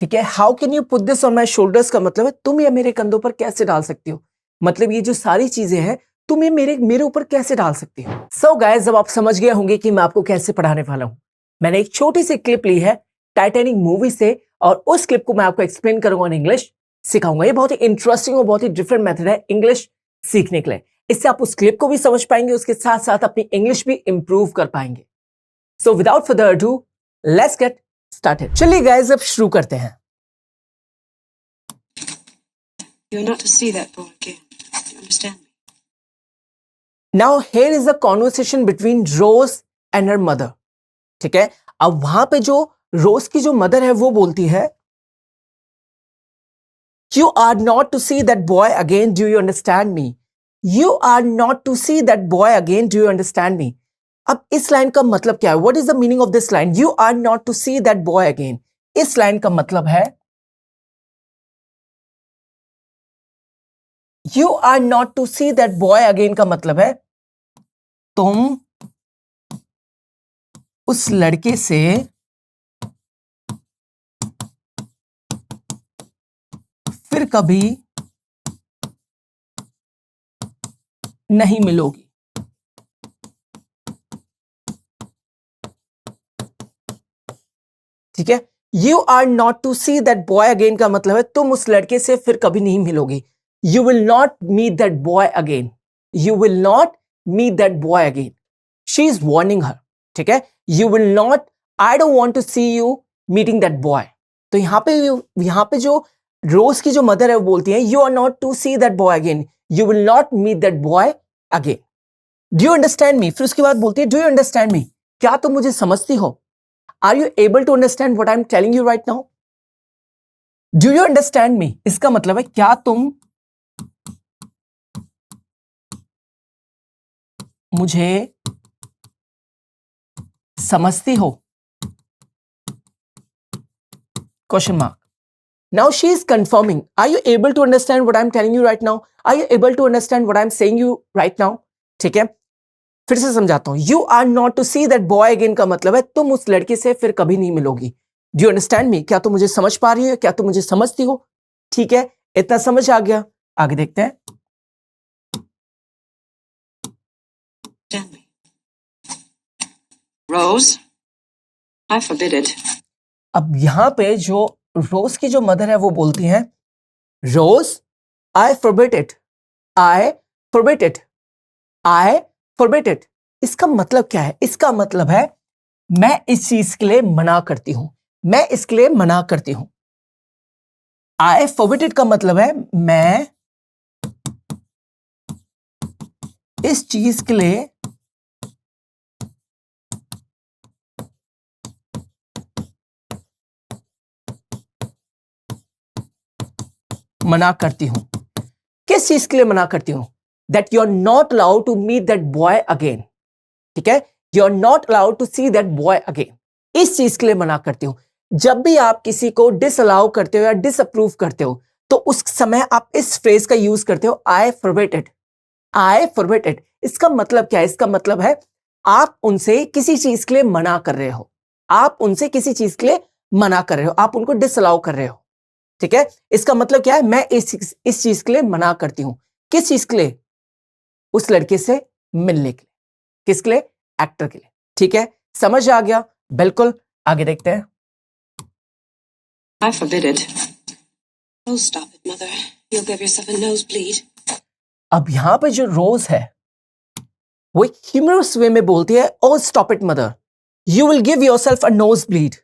ठीक है। How can you put this on my shoulders का मतलब है तुम ये मेरे कंधों पर कैसे डाल सकती हो, मतलब ये जो सारी चीजें हैं तुम ये मेरे ऊपर कैसे डाल सकती हो। सो गाइस, अब आप समझ गए होंगे कि मैं आपको कैसे पढ़ाने वाला हूं। मैंने एक छोटी सी क्लिप ली है टाइटैनिक मूवी से और उस क्लिप को मैं आपको एक्सप्लेन करूंगा इन इंग्लिश, सिखाऊंगा। ये बहुत ही इंटरेस्टिंग और बहुत ही डिफरेंट मेथड है इंग्लिश सीखने के लिए। इससे आप उस क्लिप को भी समझ पाएंगे, उसके साथ साथ अपनी इंग्लिश भी इंप्रूव कर पाएंगे। So without further ado let's get started. चलिए गाइस, अब शुरू करते हैं। You're not to see that boy again. Do you understand me? Now here is a conversation between Rose and her mother. ठीक है। अब वहां पे जो रोज की जो मदर है वो बोलती है You are not to see that boy again. Do you understand me? You are not to see that boy again. Do you understand me? अब इस लाइन का मतलब क्या है? What is the meaning of this line? You are not to see that boy again. इस line का मतलब है You are not to see that boy again का मतलब है तुम उस लड़के से फिर कभी नहीं मिलोगी। ठीक है। You are not to see that boy again का मतलब है तुम उस लड़के से फिर कभी नहीं मिलोगी। You will not meet that boy again. You will not meet that boy again. She is warning her. ठीक है। You will not, I don't want to see you meeting that boy. तो यहां पे जो रोज की जो मदर है वो बोलती है you are not to see that boy again, you will not meet that boy again. Do you understand me? फिर उसके बाद बोलती है डू यू अंडरस्टैंड मी, क्या तुम मुझे समझती हो? Are you able to understand what I'm telling you right now? Do you understand me? इसका मतलब है क्या तुम मुझे समझती हो? Question mark. Now she is confirming. Are you able to understand what I'm telling you right now? Are you able to understand what I'm saying you right now? ठीक है। फिर से समझाता हूं। You are not to see that boy again का मतलब है तुम उस लड़के से फिर कभी नहीं मिलोगी। Do you understand me? क्या तुम मुझे समझ पा रही हो? क्या तुम मुझे समझती हो? ठीक है, इतना समझ आ गया। आगे देखते हैं। Understand me? Rose, I forbid it. अब यहां पे जो रोज की जो मदर है वो बोलती है रोज, I forbid it, I forbid it, I forbid it. इसका मतलब क्या है? इसका मतलब है मैं इस चीज के लिए मना करती हूं, मैं इसके लिए मना करती हूं। आई फॉरबिड इट का मतलब है मैं इस चीज के लिए मना करती हूं। किस चीज के लिए मना करती हूं? That you are not allowed to meet that boy again. ठीक है। You are not allowed to see that boy again. इस चीज के लिए मना करती हूं। जब भी आप किसी को डिसअलाउ करते हो या डिसअप्रूव करते हो तो उस समय आप इस फ्रेज का यूज करते हो I forbid it, I forbid it. इसका मतलब क्या है? इसका मतलब है आप उनसे किसी चीज के लिए मना कर रहे हो, आप उनसे किसी चीज के लिए मना कर रहे हो, आप उनको डिसअलाउ कर रहे हो। ठीक है। इसका मतलब क्या है? मैं इस चीज के लिए मना करती हूं। किस चीज के लिए? उस लड़के से मिलने के लिए। किसके लिए? एक्टर के लिए। ठीक है, समझ आ गया? बिल्कुल। आगे देखते हैं। I forbid it. Oh, stop it, mother. You'll give yourself a nosebleed. अब यहां पे जो रोज है वो एक ह्यूमरस वे में बोलती है oh stop it mother, you will give yourself a nose bleed.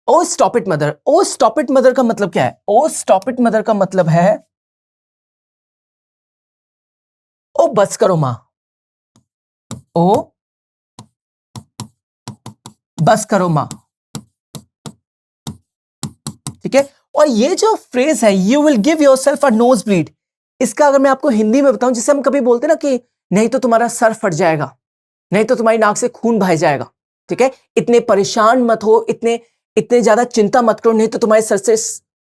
Oh stop it mother. Oh stop it mother का मतलब क्या है? ओ स्टॉप इट मदर का मतलब है ओ बस करो मां, ओ बस करो मां। ठीक है। और ये जो फ्रेज है you will give yourself a nose bleed, इसका अगर मैं आपको हिंदी में बताऊं, जिसे हम कभी बोलते हैं ना कि नहीं तो तुम्हारा सर फट जाएगा, नहीं तो तुम्हारी नाक से खून बह जाएगा। ठीक है। इतने परेशान मत हो, इतने इतने ज्यादा चिंता मत करो, नहीं तो तुम्हारे सर से,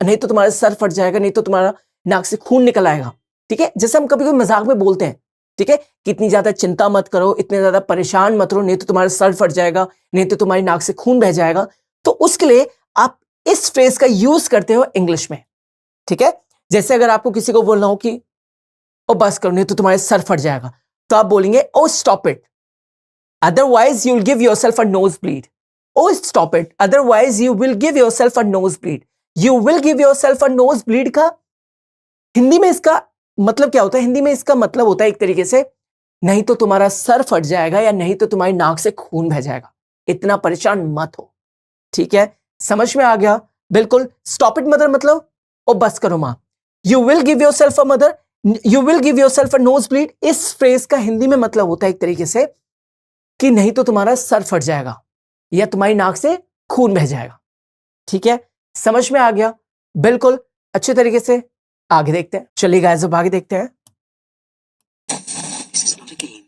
नहीं तो तुम्हारा सर फट जाएगा, नहीं तो तुम्हारा नाक से खून निकल आएगा। ठीक है। जैसे हम कभी कभी मजाक में बोलते हैं, ठीक है, कि इतनी ज्यादा चिंता मत करो, इतने ज्यादा परेशान मत रहो, नहीं तो तुम्हारा सर फट जाएगा, नहीं तो तुम्हारी नाक से खून बह जाएगा। तो उसके लिए आप इस फ्रेज का यूज करते हो इंग्लिश में, ठीक है। जैसे अगर आपको किसी को बोलना हो कि ओ बस करो नहीं तो तुम्हारे सर फट जाएगा, तो आप बोलेंगे oh stop it, otherwise you will give yourself a nose bleed. Oh stop it, otherwise you will give yourself a nose bleed. You will give yourself a nose bleed का हिंदी में इसका मतलब क्या होता है? हिंदी में इसका मतलब होता है एक तरीके से नहीं तो तुम्हारा सर फट जाएगा या नहीं तो तुम्हारी नाक से खून बह जाएगा, इतना परेशान मत हो, ठीक है। समझ में आ गया? बिल्कुल। स्टॉप इट मदर मतलब ओ बस करो मां। You will give yourself a mother, you will give yourself a nose bleed, इस फ्रेज का हिंदी में मतलब होता है एक तरीके से कि नहीं तो तुम्हारा सर फट जाएगा या तुम्हारी नाक से खून बह जाएगा, ठीक है। समझ में आ गया? बिल्कुल अच्छे तरीके से। आगे देखते हैं, चलिए गाइस अब आगे देखते हैं। This is not a game.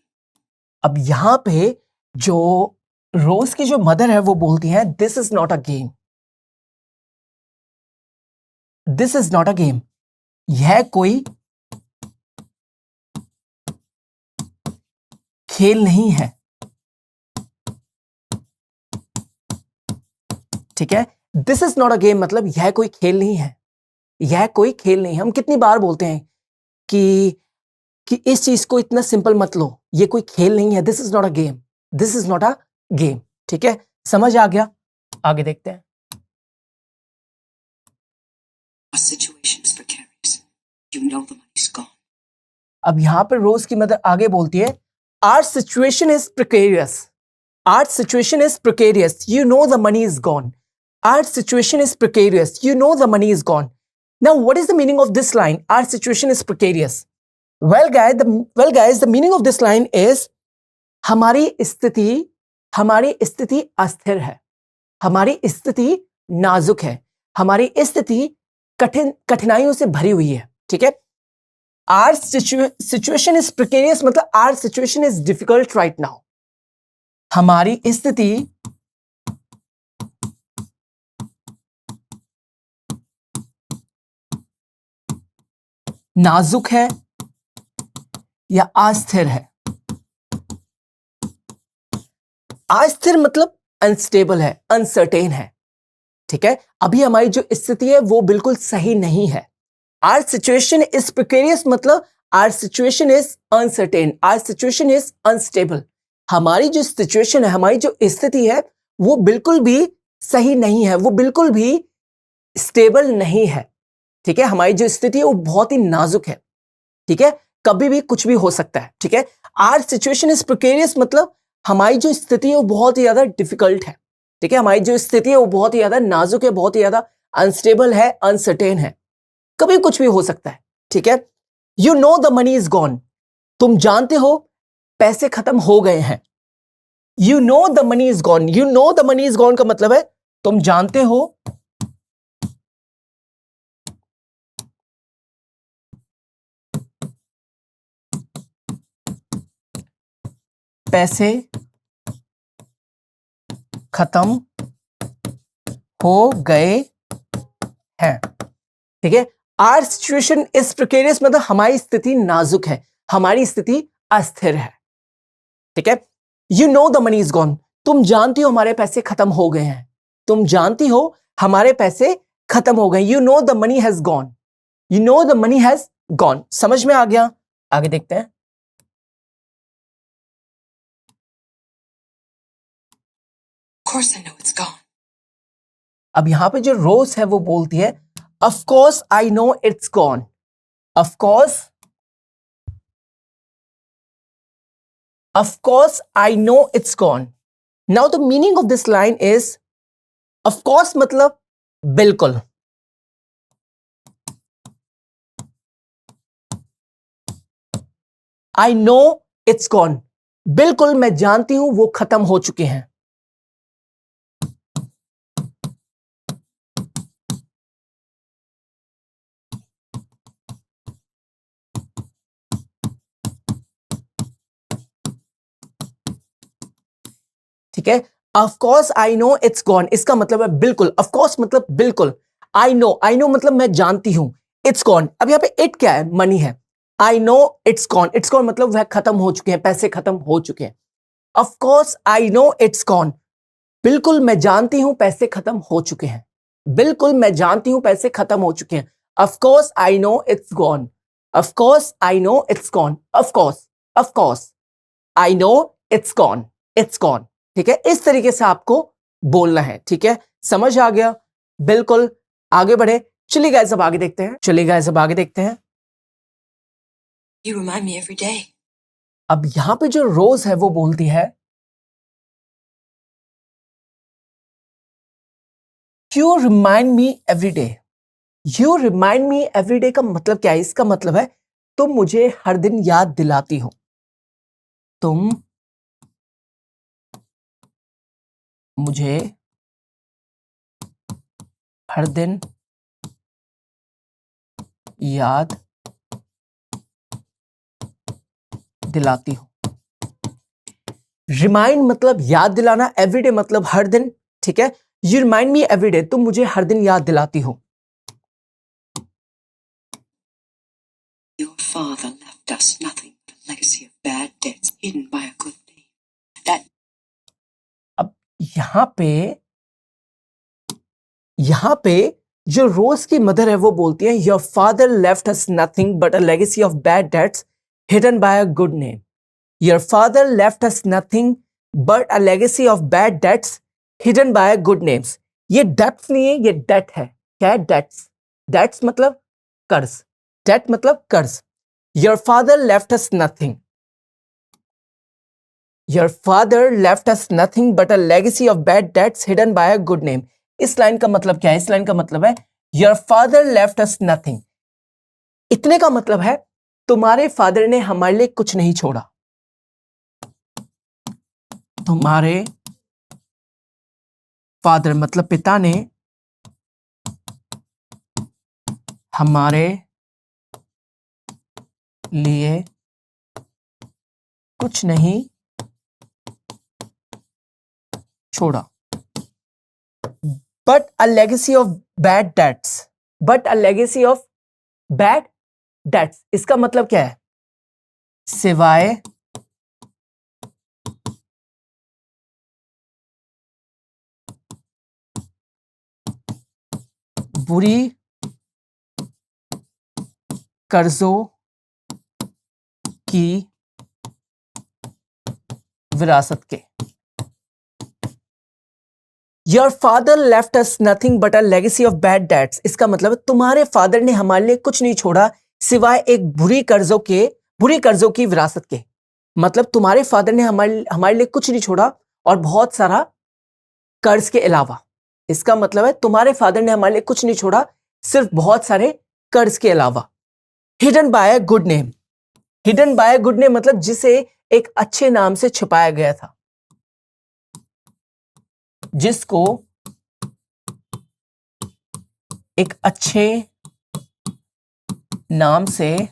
अब यहां पे जो रोज की जो मदर है वो बोलती है this is not a game, this is not a game, यह कोई खेल नहीं है, ठीक है। This is not a game मतलब यह कोई खेल नहीं है, यह कोई खेल नहीं है। हम कितनी बार बोलते हैं कि इस चीज को इतना सिंपल मत लो, ये कोई खेल नहीं है, this is not a game, this is not a game, ठीक है। समझ आ गया? आगे देखते हैं। Our situation is precarious. You know the money's gone. अब यहां पर रोज की मदर आगे बोलती है our situation is precarious, our situation is precarious, you know the money is gone, our situation is precarious, you know the money is gone. Now what is the meaning of this line, our situation is precarious? well guys the meaning of this line is हमारी स्थिति अस्थिर है, हमारी स्थिति नाजुक है, हमारी स्थिति कठिनाइयों से भरी हुई है, ठीक है। Our situation is precarious मतलब our situation is difficult right now, हमारी स्थिति नाजुक है या अस्थिर है। अस्थिर मतलब अनस्टेबल है, अनसर्टेन है, ठीक है। अभी हमारी जो स्थिति है वो बिल्कुल सही नहीं है। Our situation is precarious मतलब our situation is uncertain, our situation is unstable, हमारी जो सिचुएशन है, हमारी जो स्थिति है वो बिल्कुल भी सही नहीं है, वो बिल्कुल भी स्टेबल नहीं है, ठीक है। हमारी जो स्थिति है वो बहुत ही नाजुक है, ठीक है, कभी भी कुछ भी हो सकता है, ठीक है। Our situation is precarious मतलब हमारी जो स्थिति है वो बहुत ही ज्यादा डिफिकल्ट है, ठीक है। हमारी जो स्थिति है वो बहुत ही ज्यादा नाजुक है, बहुत ही ज्यादा अनस्टेबल है, अनसर्टेन है, कभी कुछ भी हो सकता है, ठीक है। You know the money is gone, तुम जानते हो पैसे खत्म हो गए हैं। You know the money is gone, you know the money is gone का मतलब है तुम जानते हो पैसे खत्म हो गए हैं, ठीक है। आवर सिचुएशन इज प्रिकेरियस मतलब हमारी स्थिति नाजुक है, हमारी स्थिति अस्थिर है, ठीक है। You know the money is gone, तुम जानती हो हमारे पैसे खत्म हो गए हैं, तुम जानती हो हमारे पैसे खत्म हो गए। You know the money has gone, you know the money has gone. समझ में आ गया? आगे देखते हैं। Of course I know it's gone. अब यहां पे जो रोज है वो बोलती है of course I know it's gone, of course I know it's gone. Now the meaning of this line is of course मतलब बिल्कुल, आई नो इट्स गॉन बिल्कुल मैं जानती हूं वो खत्म हो चुके हैं। ठीक है, of course I know it's gone इसका मतलब है बिल्कुल, ऑफ कोर्स मतलब बिल्कुल, आई नो मतलब मैं जानती हूं, इट्स गॉन अब यहां पे इट क्या है, मनी है। आई नो इट्स गॉन मतलब वह खत्म हो चुके हैं, पैसे खत्म हो चुके हैं। Of course I know it's gone बिल्कुल मैं जानती हूं पैसे खत्म हो चुके हैं। बिल्कुल मैं जानती हूं पैसे खत्म हो चुके हैं. Of course I know it's gone. Of course I know it's gone. Of course I know it's gone. It's gone. ठीक है, इस तरीके से आपको बोलना है. ठीक है, समझ आ गया? बिल्कुल. आगे बढ़े. चलिए गाइस अब आगे देखते हैं. You remind me every day. अब यहां पे जो रोज है वो बोलती है You remind me every day. You remind me every day का मतलब क्या है? इसका मतलब है तुम मुझे हर दिन याद दिलाती हो. तुम मुझे हर दिन याद दिलाती हो. रिमाइंड मतलब याद दिलाना, एवरीडे मतलब हर दिन. ठीक है, यू रिमाइंड मी एवरीडे, तुम मुझे हर दिन याद दिलाती हो. Your father left us nothing but a legacy of bad debts hidden by a good name. That अब यहां पे जो रोज की मदर है वो बोलती है your father left us nothing but a legacy of bad debts hidden bye a good name. Your father left us nothing but a legacy of bad debts hidden bye good names. ये dates नहीं है, ये date है. क्या है? Dates. Dates मतलब कर्ज. Date मतलब कर्ज. Your father left us nothing. Your father left us nothing but a legacy of bad debts hidden bye a good name. इस लाइन का मतलब क्या है? इस लाइन का मतलब है your father left us nothing. इतने का मतलब है तुम्हारे फादर ने हमारे लिए कुछ नहीं छोड़ा. तुम्हारे फादर मतलब पिता ने हमारे लिए कुछ नहीं छोड़ा. But a legacy of bad debts. But a legacy of bad debts इसका मतलब क्या है? सिवाय बुरी कर्जों की विरासत के. Your father left us nothing but a legacy of bad debts इसका मतलब तुम्हारे फादर ने हमारे लिए कुछ नहीं छोड़ा सिवाय एक बुरी कर्जों की विरासत के. मतलब तुम्हारे फादर ने हमारे लिए कुछ नहीं छोड़ा और बहुत सारा कर्ज के अलावा. इसका मतलब है तुम्हारे फादर ने हमारे लिए कुछ नहीं छोड़ा सिर्फ बहुत सारे कर्ज के अलावा. Hidden bye a good name. Hidden bye good name मतलब जिसे एक अच्छे नाम से छिपाया गया था. जिसको एक अच्छे नाम से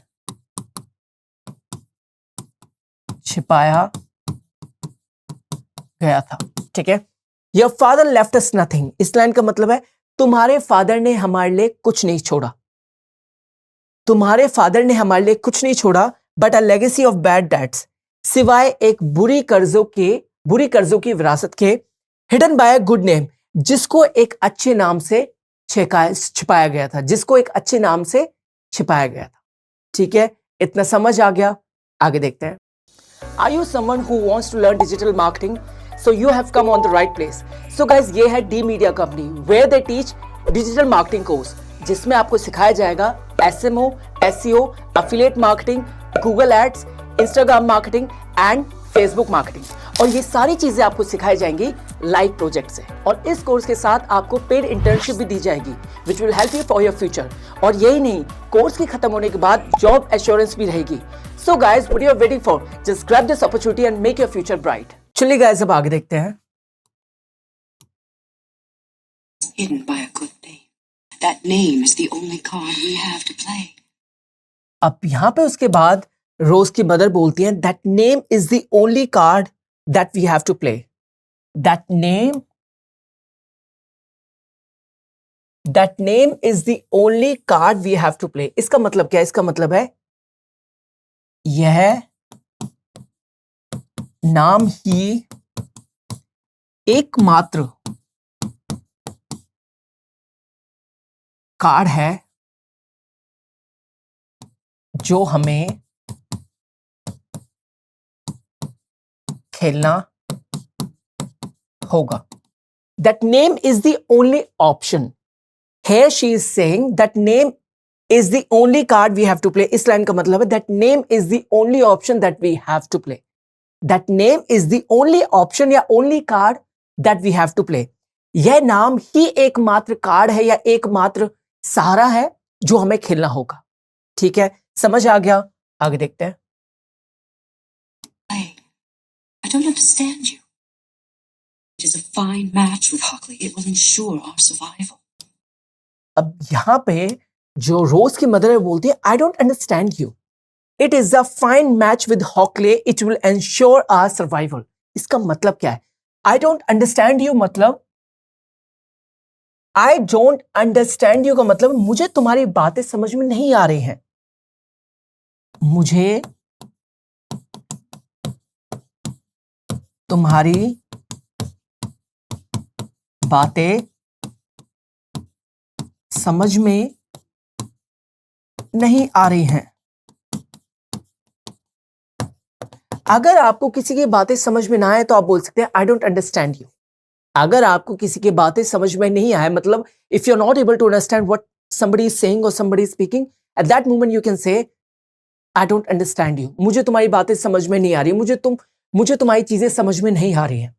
छिपाया गया था. ठीक है, your father left us nothing. इस लाइन का मतलब है तुम्हारे फादर ने हमारे लिए कुछ नहीं छोड़ा. तुम्हारे फादर ने हमारे लिए कुछ नहीं छोड़ा but a legacy of bad debts सिवाय एक बुरी कर्जों की विरासत के. Hidden bye a good name जिसको एक अच्छे नाम से छिपाया गया था. जिसको एक अच्छे नाम से छिपाया गया था. ठीक है, इतना समझ आ गया? आगे देखते हैं. Are you someone who wants to learn digital marketing? So you have come on the right place. So guys, ये है D Media Company where they teach digital marketing course जिसमें आपको सिखाया जाएगा SMO, SEO, affiliate marketing, Google Ads, Instagram marketing and Facebook marketing. और ये सारी चीजें आपको सिखाई जाएंगी लाइव प्रोजेक्ट से. और इस कोर्स के साथ आपको पेड इंटर्नशिप भी दी जाएगी which will help you for your future. और यही नहीं, कोर्स के खत्म होने के बाद जॉब एश्योरेंस भी रहेगी. So guys, what you are waiting for? Just grab this opportunity and make your future bright. चलिए guys, अब आगे देखते हैं. hidden by a good name. That name is the only card we have to play. अब यहां पे उसके बाद रोज की मदर बोलती है that name is the only card that we have to play. That name is the only card we have to play. इसका मतलब क्या है? इसका मतलब है यह नाम ही एकमात्र कार्ड है जो हमें खेलना होगा. That name is the only option. Here she is saying that name is the only card we have to play. इस लाइन का मतलब है that name is the only option that we have to play. That name is the only option या only card that we have to play. यह नाम ही एकमात्र card है या एकमात्र सहारा है जो हमें खेलना होगा. ठीक है, समझ आ गया? आगे देखते हैं. I don't understand you. It is a fine match with Hockley. It will ensure our survival. अब यहां पे जो रोज की मदर है बोलती है I don't understand you. It is a fine match with Hockley. It will ensure our survival. इसका मतलब क्या है? I don't understand you मतलब I don't understand you का मतलब मुझे तुम्हारी बातें समझ में नहीं आ रही हैं. मुझे तुम्हारी बातें समझ में नहीं आ रही हैं. अगर आपको किसी की बातें समझ में ना आए तो आप बोल सकते हैं आई डोंट अंडरस्टैंड यू. अगर आपको किसी की बातें समझ में नहीं आए मतलब if you are not able to understand what somebody is saying or somebody is speaking, at that moment you can say I don't understand you. मुझे तुम्हारी बातें समझ में नहीं आ रही, मुझे तुम्हारी चीजें समझ में नहीं आ रही हैं.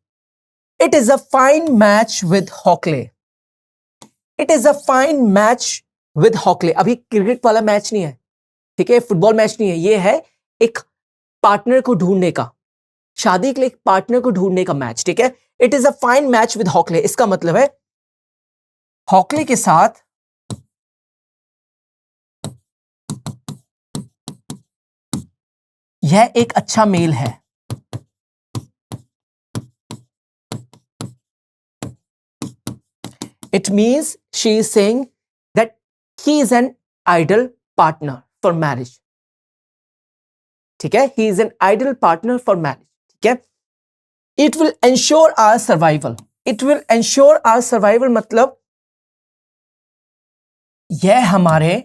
It is a fine match with Hockley. It is a fine match with Hockley. अभी क्रिकेट वाला मैच नहीं है, ठीक है, फुटबॉल मैच नहीं है, ये है एक पार्टनर को ढूंढने का, शादी के लिए एक पार्टनर को ढूंढने का मैच. ठीक है, it is a fine match with Hockley. इसका मतलब है हॉकले के साथ यह एक अच्छा मेल है. It means she is saying that he is an ideal partner for marriage. ठीक है, he is an ideal partner for marriage. ठीक है, it will ensure our survival. It will ensure our survival मतलब यह हमारे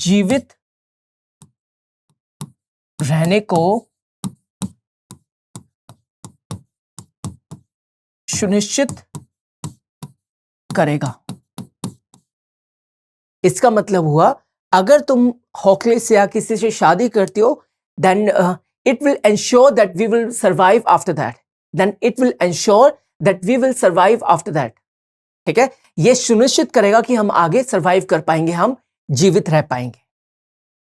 जीवित रहने को सुनिश्चित करेगा. इसका मतलब हुआ अगर तुम हॉकले से या किसी से शादी करती हो then it will ensure that we will survive after that. Then it will ensure that we will survive after that. ठीक है, यह सुनिश्चित करेगा कि हम आगे सर्वाइव कर पाएंगे, हम जीवित रह पाएंगे.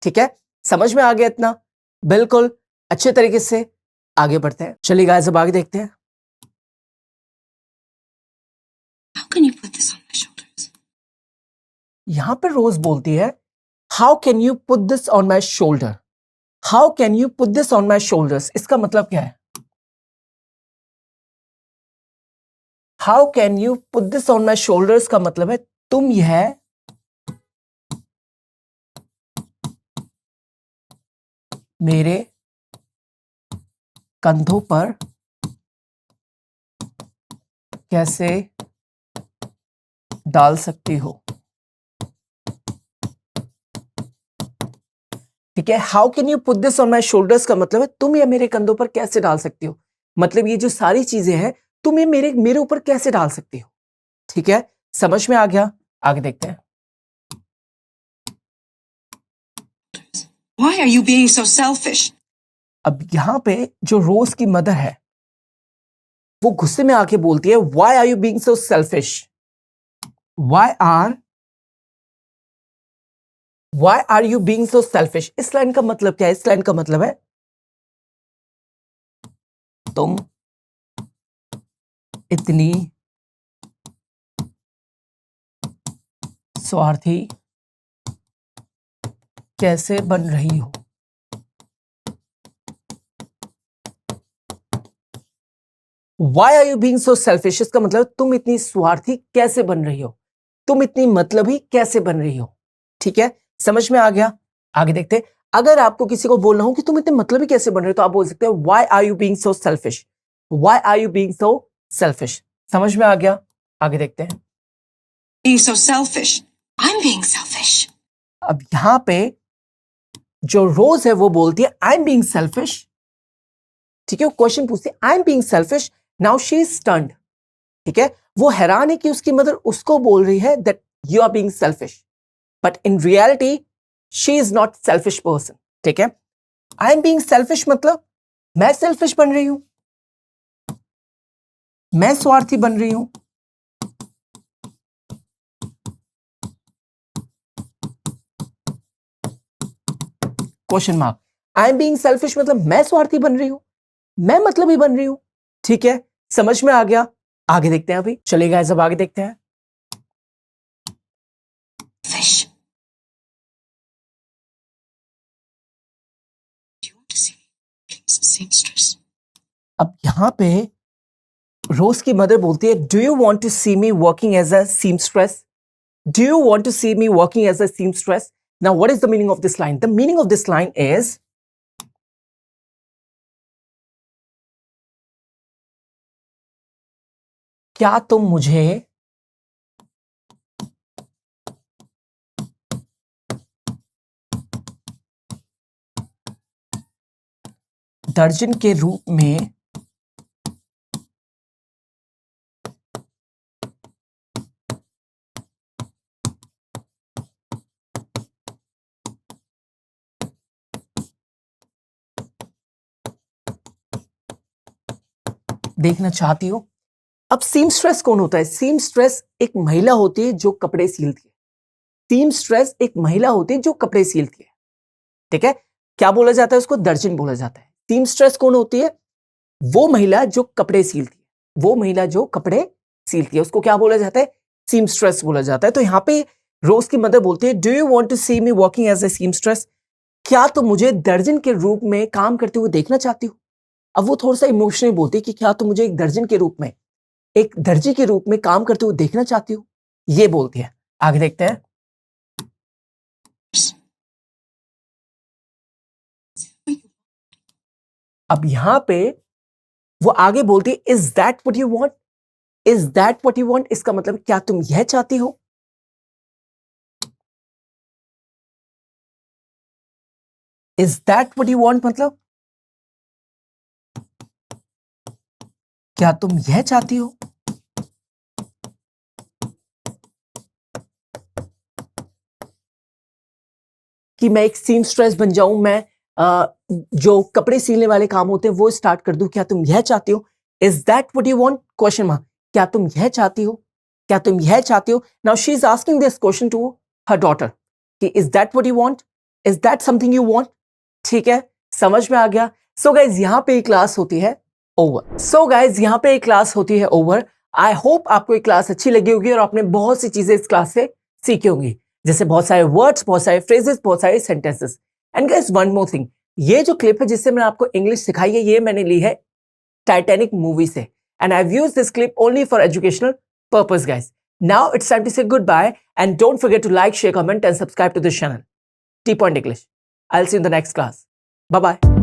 ठीक है, समझ में आ गया इतना? बिल्कुल अच्छे तरीके से आगे बढ़ते हैं. चलिए गाइस अब आगे देखते हैं. How can you put this on my shoulders? यहां पर रोज बोलती है how can you put this on my shoulder. How can you put this on my shoulders. इसका मतलब क्या है? How can you put this on my shoulders का मतलब है तुम यह मेरे कंधों पर कैसे डाल सकती हो. ठीक है, how can you put this on my shoulders का मतलब है तुम ये मेरे कंधों पर कैसे डाल सकती हो. मतलब ये जो सारी चीजें हैं तुम ये मेरे ऊपर कैसे डाल सकती हो. ठीक है, समझ में आ गया? आगे देखते हैं. Why are you being so selfish? अब यहां पे जो रोज की मदर है वो गुस्से में आके बोलती है why are you being so selfish. Why are you being so selfish. इस लाइन का मतलब क्या है? इस लाइन का मतलब है तुम इतनी स्वार्थी कैसे बन रही हो. Why are you being so selfish? इसका मतलब तुम इतनी स्वार्थी कैसे बन रही हो, तुम इतनी मतलबी कैसे बन रही हो. ठीक है, समझ में आ गया? आगे देखते हैं. अगर आपको किसी को बोलना हो कि तुम इतने मतलबी कैसे बन रहे हो तो आप बोल सकते हो Why are you being so selfish? Why are you being so selfish. समझ में आ गया? आगे देखते हैं। Being so selfish. I'm being selfish. अब यहां पे जो रोज है वो बोलती है आई एम बीइंग सेल्फिश। ठीक है, वो क्वेश्चन पूछती है I am being selfish. Now she is stunned. ठीक है, वो हैरान है कि उसकी मदर उसको बोल रही है that you are being selfish, but in reality she is not selfish person. ठीक है, आई एम बीइंग सेल्फिश मतलब मैं सेल्फिश बन रही हूं, मैं स्वार्थी बन रही हूं। Question mark. I am being selfish मतलब मैं स्वार्थी बन रही हूं, मैं मतलबी बन रही हूं। ठीक है, समझ में आ गया? आगे देखते हैं। अभी चलेगा, जब आगे देखते हैं। Fish. Do you want to see me as a seamstress? अब यहां पे रोज की मदर बोलती है do you want to see me working as a seamstress? Do you want to see me working as a seamstress? Now what is the meaning of this line? The meaning of this line is क्या तुम मुझे दर्जन के रूप में देखना चाहती हो? अब सीमस्ट्रेस कौन होता है? सीमस्ट्रेस एक महिला होती है जो कपड़े सीलती है। सीमस्ट्रेस एक महिला होती है जो कपड़े सीलती है। ठीक है, क्या बोला जाता है उसको? दर्जन बोला जाता है। सीमस्ट्रेस कौन होती है? वो महिला जो कपड़े सीलती है, वो महिला जो कपड़े सीलती है, उसको क्या बोला जाता है? सीमस्ट्रेस बोला जाता है। तो यहां पे रोज की मदर बोलती है do you want to see me working as a seamstress? क्या तुम मुझे दर्जन के रूप में काम करते हुए देखना चाहती हो? अब वो थोड़ा सा इमोशनली बोलती है कि क्या तुम मुझे एक दर्जन के रूप में, एक दर्जी के रूप में काम करते हुए देखना चाहती हो? ये बोलती है। आगे देखते हैं। अब यहां पे वो आगे बोलती है is that what you want? Is that what you want इसका मतलब क्या तुम यह चाहती हो? Is that what you want मतलब क्या तुम यह चाहती हो? कि मैं एक सीमस्ट्रेस बन जाऊं, मैं जो कपड़े सीलने वाले काम होते हैं वो स्टार्ट कर दूं, क्या तुम यह चाहती हो? Is that what you want? Question mark. क्या तुम यह चाहती हो? क्या तुम यह चाहती हो? Now she is asking this question to her daughter कि is that what you want? Is that something you want? ठीक है, समझ में आ गया? सो गाइज यहां पे क्लास होती है ओवर। सो गाइज यहां पे क्लास होती है ओवर। आई होप आपको ये क्लास अच्छी लगी होगी और आपने बहुत सी चीजें इस क्लास से सीखी होंगी, जैसे बहुत सारे वर्ड्स, बहुत सारे फ्रेजेस, बहुत सारे sentences. And guys one more thing, ये जो क्लिप है जिससे मैंने आपको इंग्लिश सिखाई है, ये मैंने ली है टाइटैनिक मूवी से, and I have used this clip only for educational purpose guys. Now it's time to say goodbye and don't forget to like, share, comment and subscribe to this channel T Point English. I'll see you in the next class. Bye bye.